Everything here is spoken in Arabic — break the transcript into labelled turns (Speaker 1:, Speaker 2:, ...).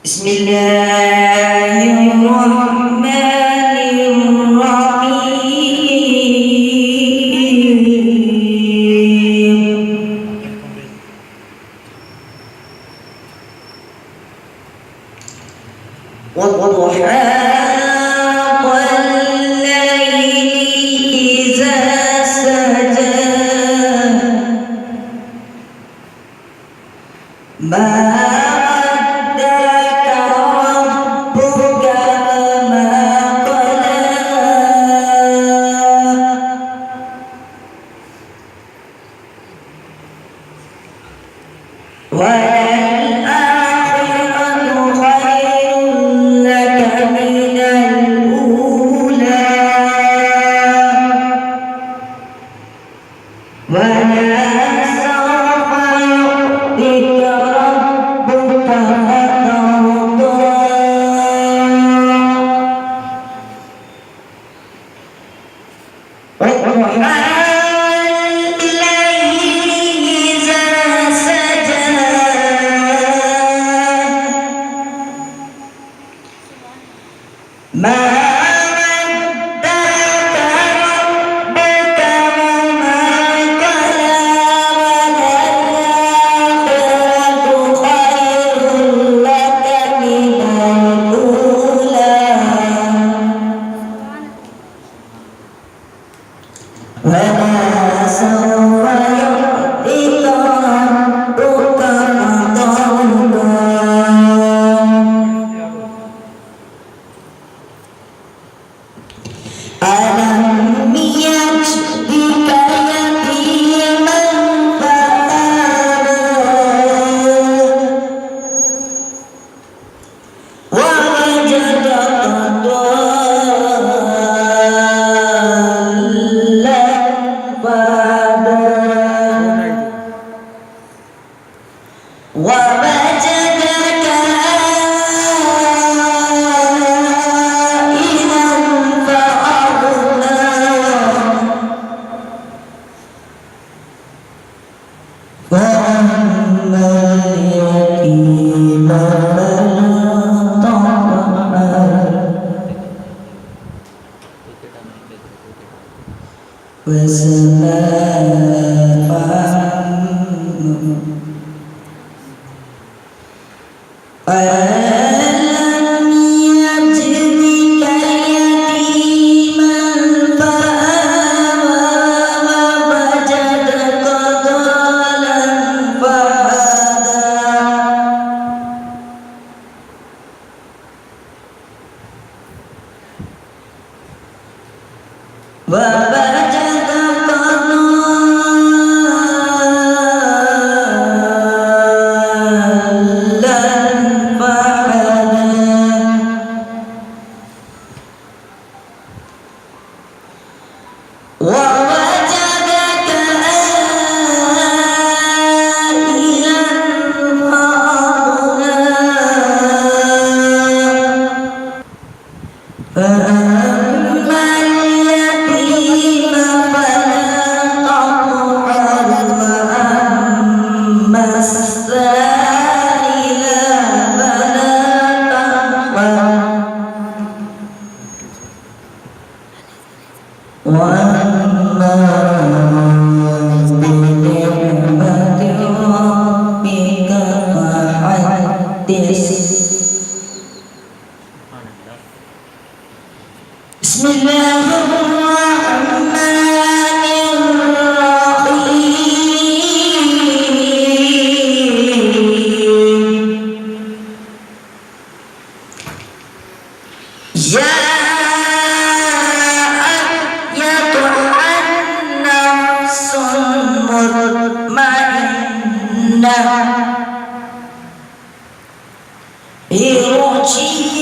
Speaker 1: بسم الله الرحمن الرحيم والضحى والليل إذا سجى ما ودعك ربك وما قلى وللآخرة خير لك من الأولى ولسوف يعطيك ربك فترضى والضحى والليل إذا سجى ما ودعك ربك وما قلى وللآخرة خير لك من الأولى ولسوف يعطيك ربك فترضى ألم يجدك يتيما فآوى ووجدك ضالا فهدى ووجدك عائلا فأغنى فأما اليتيم فلا تقهر ألم يجدك يتيما فآوى ووجدك ضالا فهدى ووجدك ضالا فهدى ووجدك عائلا فأغنى فأما اليتيم فلا تقهر وأما السائل فلا تنهر وأما بنعمة ربك فحدث بسم الله الرحمن الرحيم يا أيتها النفس المطمئنة ارجعي